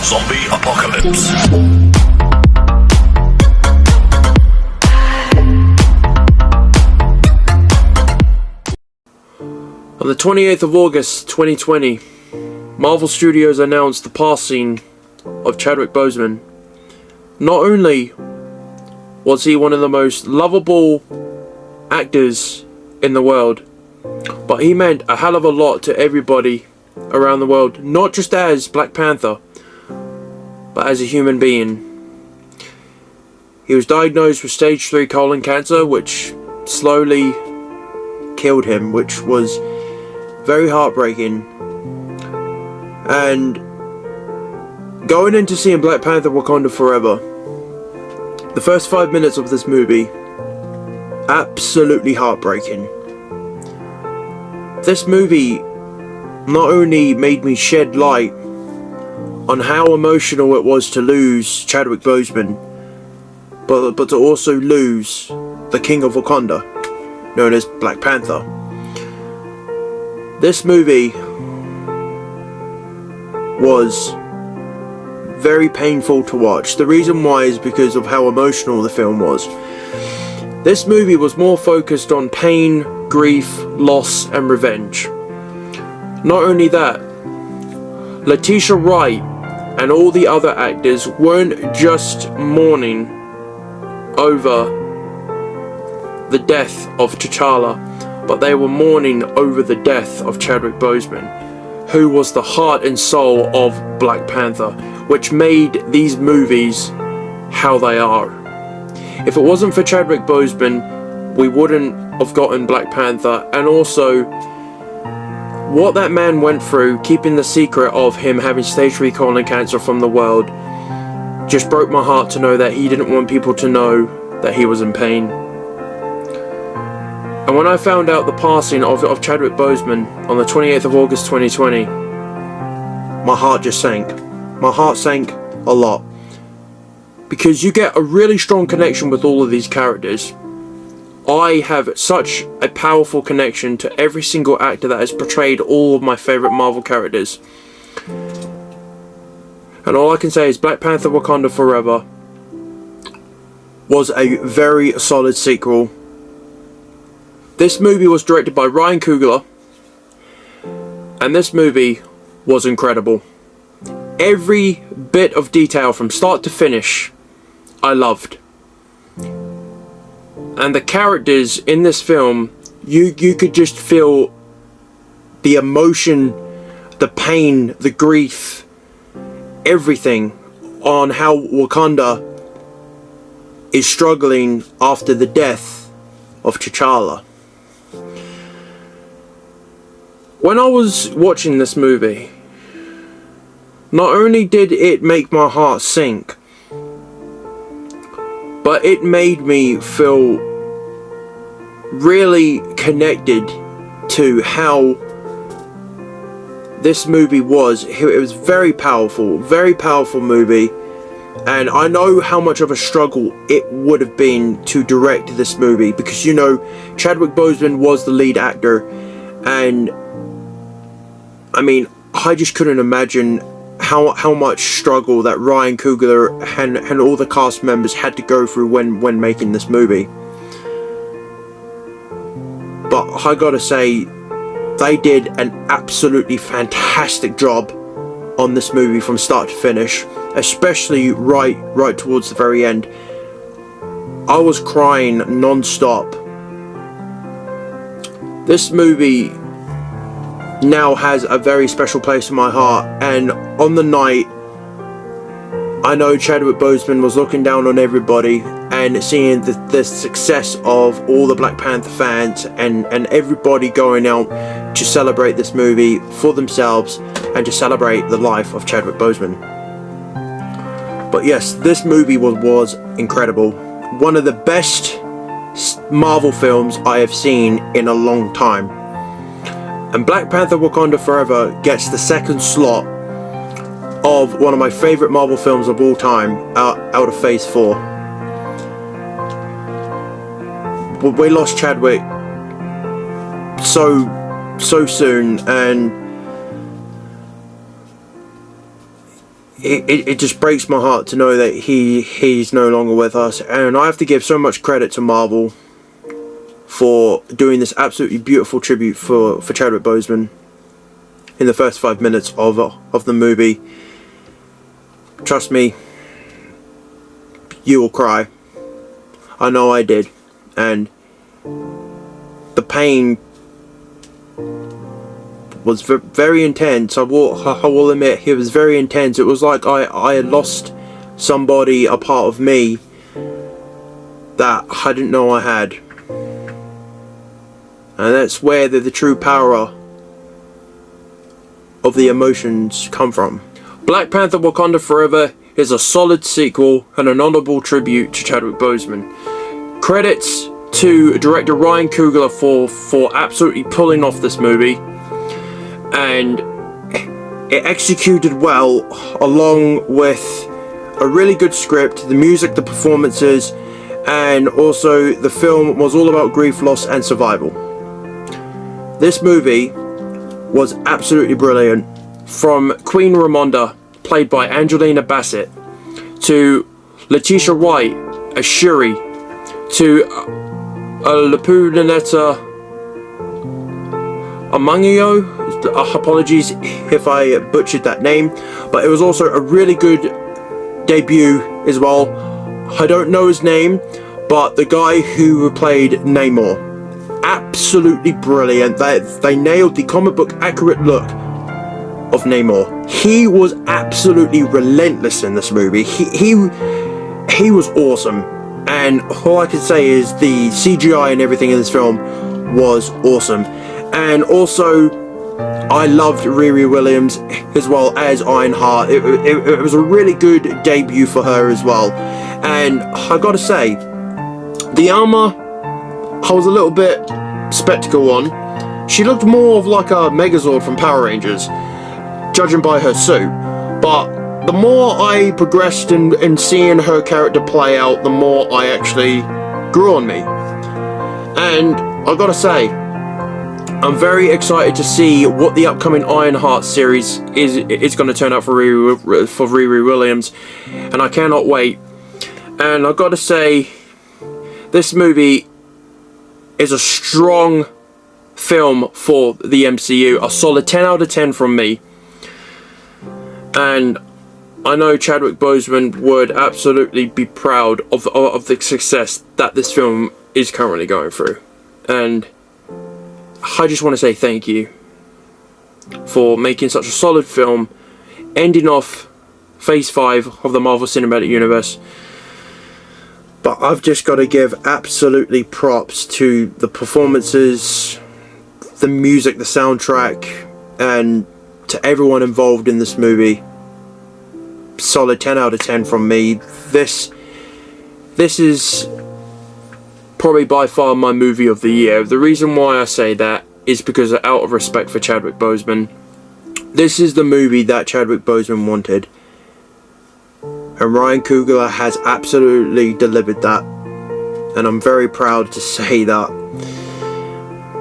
Zombie Apocalypse. On the 28th of August 2020, Marvel Studios announced the passing of Chadwick Boseman. Not only was he one of the most lovable actors in the world, but he meant a hell of a lot to everybody around the world, not just as Black Panther, but as a human being. He was diagnosed with stage 3 colon cancer, which slowly killed him, which was very heartbreaking. And going into seeing Black Panther Wakanda Forever, the first 5 minutes of this movie, absolutely heartbreaking. This movie not only made me shed light on how emotional it was to lose Chadwick Boseman, but to also lose the King of Wakanda, known as Black Panther. This movie was very painful to watch. The reason why is because of how emotional the film was. This movie was more focused on pain, grief, loss, and revenge. Not only that, Letitia Wright and all the other actors weren't just mourning over the death of T'Challa, but they were mourning over the death of Chadwick Boseman, who was the heart and soul of Black Panther, which made these movies how they are. If it wasn't for Chadwick Boseman, we wouldn't have gotten Black Panther. And also, what that man went through, keeping the secret of him having stage 3 colon cancer from the world, just broke my heart to know that he didn't want people to know that he was in pain. And when I found out the passing of Chadwick Boseman on the 28th of August 2020, my heart just sank. My heart sank a lot. Because you get a really strong connection with all of these characters. I have such a powerful connection to every single actor that has portrayed all of my favourite Marvel characters. And all I can say is Black Panther Wakanda Forever was a very solid sequel. This movie was directed by Ryan Coogler, and this movie was incredible. Every bit of detail from start to finish, I loved. And the characters in this film, you could just feel the emotion, the pain, the grief, everything on how Wakanda is struggling after the death of T'Challa. When I was watching this movie, not only did it make my heart sink, but it made me feel really connected to how this movie was. It was very powerful movie, and I know how much of a struggle it would have been to direct this movie, because you know Chadwick Boseman was the lead actor, and I mean, I just couldn't imagine how much struggle that Ryan Coogler and all the cast members had to go through when making this movie. But I gotta say, they did an absolutely fantastic job on this movie from start to finish, especially right towards the very end. I was crying non-stop. This movie now has a very special place in my heart, and on the night I know Chadwick Boseman was looking down on everybody and seeing the success of all the Black Panther fans and everybody going out to celebrate this movie for themselves and to celebrate the life of Chadwick Boseman. But yes, this movie was incredible. One of the best Marvel films I have seen in a long time. And Black Panther Wakanda Forever gets the second slot of one of my favourite Marvel films of all time, out of Phase 4. We lost Chadwick so soon, and it just breaks my heart to know that he's no longer with us. And I have to give so much credit to Marvel for doing this absolutely beautiful tribute for Chadwick Boseman in the first 5 minutes of the movie. Trust me, you will cry. I know I did. And the pain was very intense. I will admit, it was very intense. It was like I had lost somebody, a part of me that I didn't know I had. And that's where the true power of the emotions come from. Black Panther Wakanda Forever is a solid sequel and an honourable tribute to Chadwick Boseman. Credits to director Ryan Coogler for absolutely pulling off this movie, and it executed well, along with a really good script, the music, the performances, and also the film was all about grief, loss and survival. This movie was absolutely brilliant, from Queen Ramonda, played by Angelina Bassett, to Letitia Wright as Shuri, to Lupita Nyong'o. Apologies if I butchered that name, but it was also a really good debut as well. I don't know his name, but the guy who played Namor, absolutely brilliant. They nailed the comic book accurate look of Namor. He was absolutely relentless in this movie. He was awesome, and all I can say is the CGI and everything in this film was awesome. And also, I loved Riri Williams as well as Ironheart. It was a really good debut for her as well. And I gotta say, the armor, I was a little bit skeptical on. She looked more of like a Megazord from Power Rangers, judging by her suit. But the more I progressed in seeing her character play out, the more I actually grew on me. And I gotta say, I'm very excited to see what the upcoming Ironheart series is going to turn out for Riri Williams, and I cannot wait. And I've got to say, this movie is a strong film for the MCU, a solid 10 out of 10 from me. And I know Chadwick Boseman would absolutely be proud of the success that this film is currently going through. And I just want to say thank you for making such a solid film, ending off Phase 5 of the Marvel Cinematic Universe. But I've just got to give absolutely props to the performances, the music, the soundtrack, and to everyone involved in this movie. Solid 10 out of 10 from me. This is probably by far my movie of the year. The reason why I say that is because out of respect for Chadwick Boseman. This is the movie that Chadwick Boseman wanted, and Ryan Coogler has absolutely delivered that, and I'm very proud to say that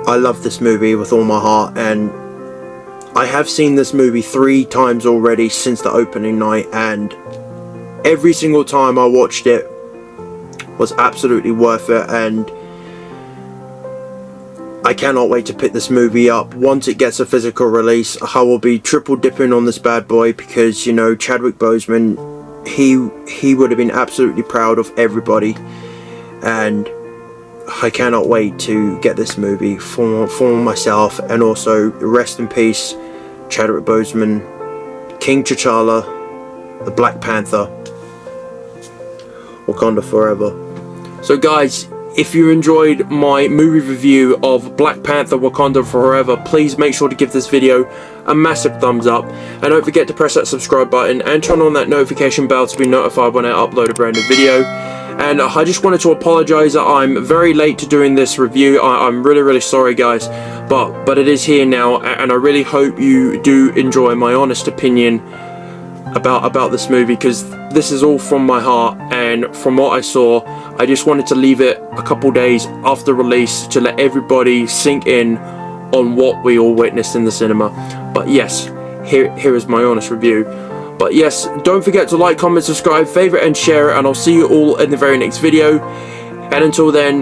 I love this movie with all my heart. And I have seen this movie 3 times already since the opening night, and every single time I watched it was absolutely worth it. And I cannot wait to pick this movie up. Once it gets a physical release, I will be triple dipping on this bad boy, because, you know, Chadwick Boseman, he would have been absolutely proud of everybody. And I cannot wait to get this movie for myself. And also, rest in peace, Chadwick Boseman, King T'Challa, the Black Panther, Wakanda Forever. So guys, if you enjoyed my movie review of Black Panther Wakanda Forever, please make sure to give this video a massive thumbs up, and don't forget to press that subscribe button and turn on that notification bell to be notified when I upload a brand new video. And I just wanted to apologize that I'm very late to doing this review. I'm really sorry guys, but it is here now, and I really hope you do enjoy my honest opinion about this movie, because this is all from my heart, and from what I saw, I just wanted to leave it a couple days after release to let everybody sink in on what we all witnessed in the cinema. But yes, here is my honest review But yes, don't forget to like, comment, subscribe, favourite and share it, and I'll see you all in the very next video. And until then,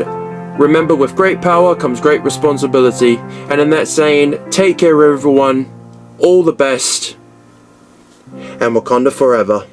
remember, with great power comes great responsibility. And in that saying, take care everyone, all the best, and Wakanda forever.